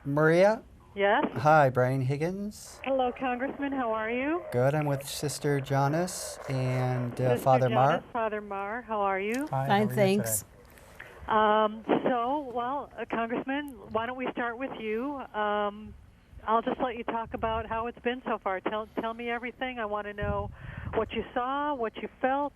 Maria? Yes. Hi, Brian Higgins. Hello, Congressman. How are you? Good. I'm with Sister Janice and Sister Father Maher. Janice, Father Maher. How are you? Hi, Fine, how are thanks. You today? Congressman, why don't we start with you? I'll just let you talk about how it's been so far. Tell me everything. I want to know what you saw, what you felt.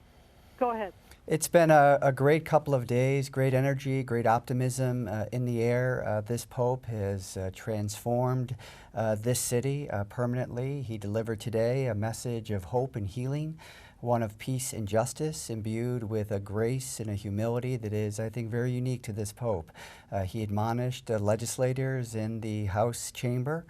Go ahead. It's been a great couple of days, great energy, great optimism in the air. This Pope has transformed this city permanently. He delivered today a message of hope and healing, one of peace and justice, imbued with a grace and a humility that is, I think, very unique to this Pope. He admonished legislators in the House chamber,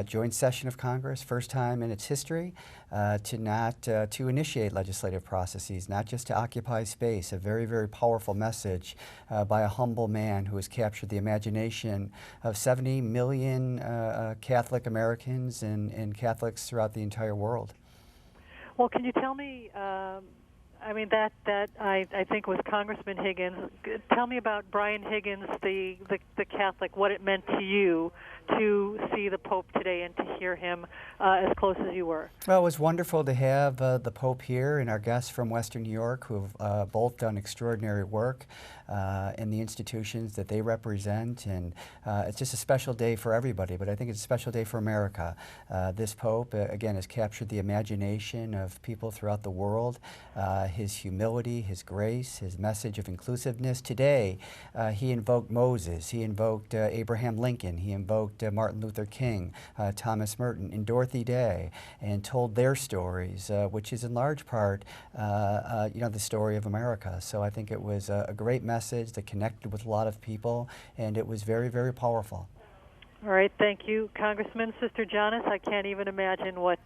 joint session of Congress, first time in its history, to initiate legislative processes, not just to occupy space. A very, very powerful message by a humble man who has captured the imagination of 70 million Catholic Americans and Catholics throughout the entire world. Well, can you tell me? That I think was Congressman Higgins. Tell me about Brian Higgins, the Catholic. What it meant to you to see the Pope today and to hear him as close as you were. Well, it was wonderful to have the Pope here and our guests from Western New York who have both done extraordinary work in the institutions that they represent. And it's just a special day for everybody, but I think it's a special day for America. This Pope, again, has captured the imagination of people throughout the world. His humility, his grace, his message of inclusiveness. Today, he invoked Moses, he invoked Abraham Lincoln, he invoked Martin Luther King, Thomas Merton, and Dorothy Day, and told their stories, which is in large part, the story of America. So I think it was a great message that connected with a lot of people, and it was very, very powerful. All right, thank you, Congressman. Sister Janice, I can't even imagine what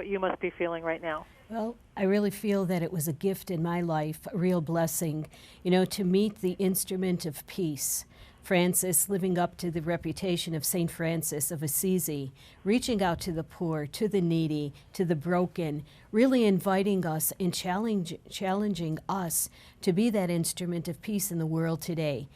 you must be feeling right now. Well, I really feel that it was a gift in my life, a real blessing, to meet the instrument of peace. Francis, living up to the reputation of St. Francis of Assisi, reaching out to the poor, to the needy, to the broken, really inviting us and challenging us to be that instrument of peace in the world today.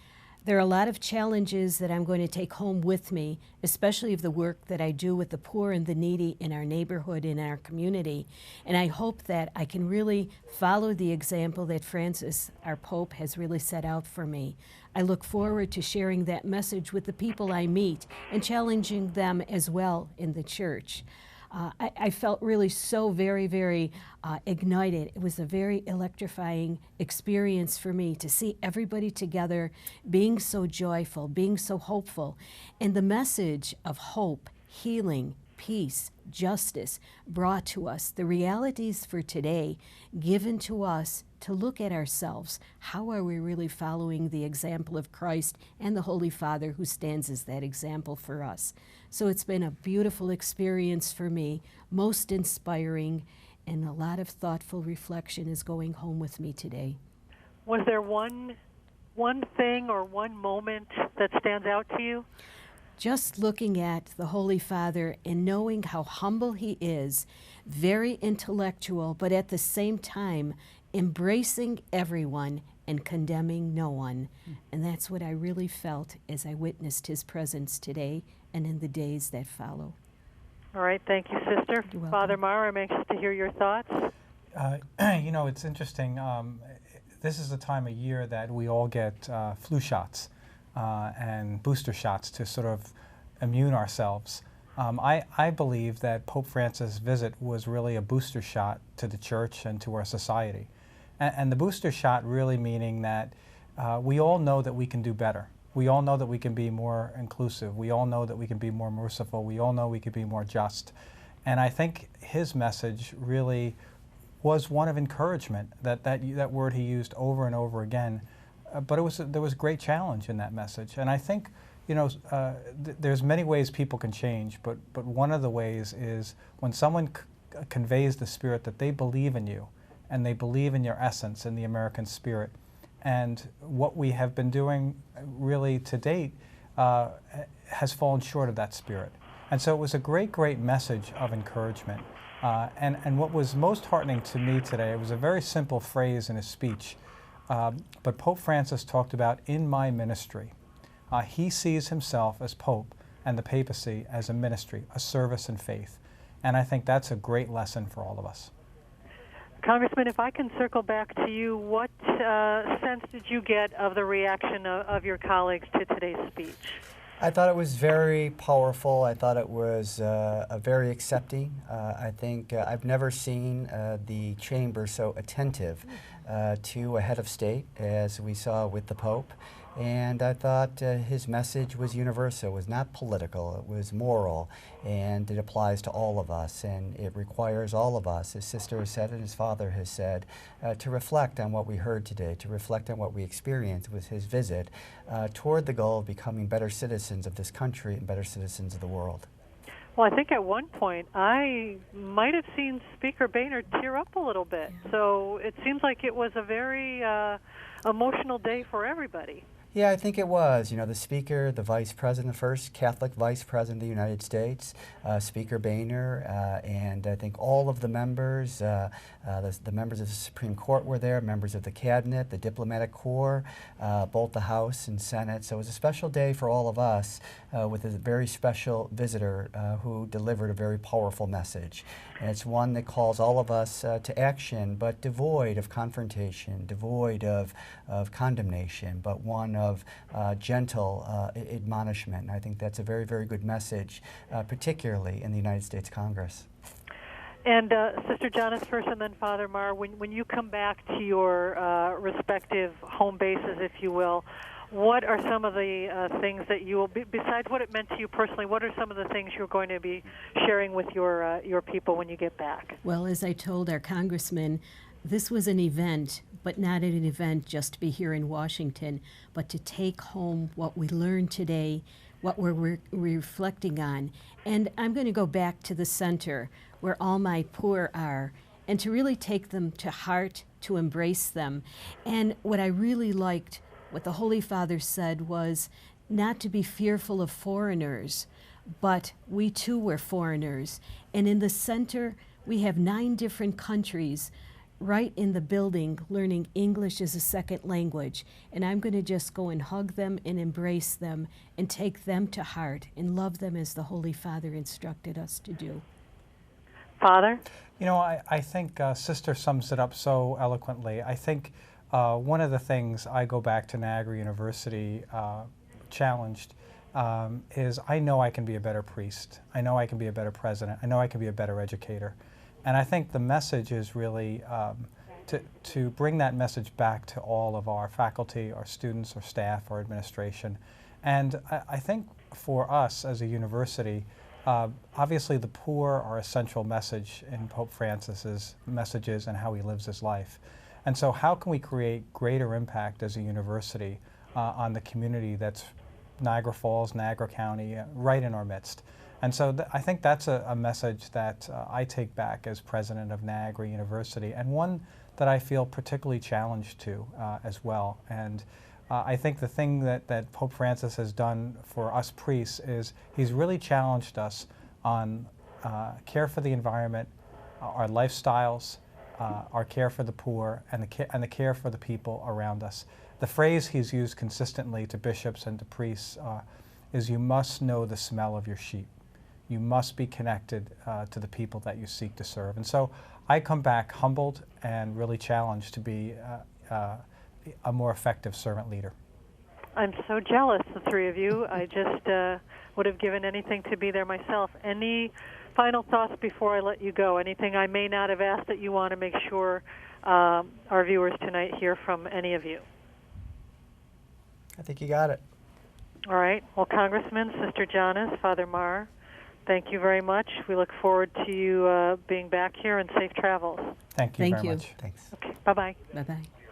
There are a lot of challenges that I'm going to take home with me, especially of the work that I do with the poor and the needy in our neighborhood, in our community. And I hope that I can really follow the example that Francis, our Pope, has really set out for me. I look forward to sharing that message with the people I meet and challenging them as well in the church. I felt really so very, very ignited. It was a very electrifying experience for me to see everybody together, being so joyful, being so hopeful. And the message of hope, healing, peace, justice brought to us, the realities for today given to us to look at ourselves. How are we really following the example of Christ and the Holy Father who stands as that example for us? So it's been a beautiful experience for me, most inspiring, and a lot of thoughtful reflection is going home with me today. Was there one thing or one moment that stands out to you? Just looking at the Holy Father and knowing how humble he is, very intellectual, but at the same time embracing everyone and condemning no one. And that's what I really felt as I witnessed his presence today and in the days that follow. All right, thank you, Sister. Father Maher, I'm anxious to hear your thoughts. It's interesting. This is the time of year that we all get flu shots and booster shots to sort of immune ourselves. I believe that Pope Francis' visit was really a booster shot to the church and to our society. And the booster shot really meaning that we all know that we can do better. We all know that we can be more inclusive. We all know that we can be more merciful. We all know we can be more just. And I think his message really was one of encouragement, that word he used over and over again. But there was great challenge in that message. And I think, there's many ways people can change, but one of the ways is when someone conveys the spirit that they believe in you and they believe in your essence, in the American spirit. And what we have been doing really to date has fallen short of that spirit. And so it was a great, great message of encouragement. And what was most heartening to me today, it was a very simple phrase in his speech, but Pope Francis talked about, in my ministry. He sees himself as Pope and the papacy as a ministry, a service and faith. And I think that's a great lesson for all of us. Congressman, if I can circle back to you, what sense did you get of the reaction of your colleagues to today's speech? I thought it was very powerful. I thought it was very accepting. I think I've never seen the chamber so attentive to a head of state as we saw with the Pope. And I thought his message was universal. It was not political, it was moral, and it applies to all of us, and it requires all of us, his sister has said and his father has said, to reflect on what we heard today, to reflect on what we experienced with his visit, toward the goal of becoming better citizens of this country and better citizens of the world. Well, I think at one point I might have seen Speaker Boehner tear up a little bit. So it seems like it was a very emotional day for everybody. Yeah, I think it was. You know, the Speaker, the Vice President, the first Catholic Vice President of the United States, Speaker Boehner, and I think all of the members, the members of the Supreme Court were there, members of the Cabinet, the Diplomatic Corps, both the House and Senate. So it was a special day for all of us with a very special visitor who delivered a very powerful message. And it's one that calls all of us to action, but devoid of confrontation, devoid of condemnation, but one of gentle admonishment. And I think that's a very, very good message, particularly in the United States Congress. And Sister Janice first and then Father Maher, when you come back to your respective home bases, if you will, what are some of the things that you will, besides what it meant to you personally, what are some of the things you're going to be sharing with your people when you get back? Well, as I told our congressman, this was an event, but not an event just to be here in Washington, but to take home what we learned today, what we're reflecting on. And I'm going to go back to the center where all my poor are, and to really take them to heart, to embrace them. And what I really liked, what the Holy Father said, was not to be fearful of foreigners, but we too were foreigners. And in the center, we have 9 different countries right in the building learning English as a second language. And I'm going to just go and hug them and embrace them and take them to heart and love them as the Holy Father instructed us to do. Father? You know, I think Sister sums it up so eloquently. I think one of the things I go back to Niagara University challenged is I know I can be a better priest. I know I can be a better president. I know I can be a better educator. And I think the message is really to bring that message back to all of our faculty, our students, our staff, our administration. And I think for us as a university, obviously the poor are a central message in Pope Francis's messages and how he lives his life. And so how can we create greater impact as a university on the community that's Niagara Falls, Niagara County, right in our midst? And so I think that's a message that I take back as president of Niagara University, and one that I feel particularly challenged to as well. And I think the thing that Pope Francis has done for us priests is he's really challenged us on care for the environment, our lifestyles, our care for the poor, and the care for the people around us. The phrase he's used consistently to bishops and to priests is, "You must know the smell of your sheep. You must be connected to the people that you seek to serve." And so I come back humbled and really challenged to be a more effective servant leader. I'm so jealous, the three of you. I just would have given anything to be there myself. Any final thoughts before I let you go? Anything I may not have asked that you want to make sure our viewers tonight hear from any of you? I think you got it. All right. Well, Congressman, Sister Janice, Father Maher, thank you very much. We look forward to you being back here, and safe travels. Thank you very much. Thanks. Okay. Bye-bye. Bye-bye.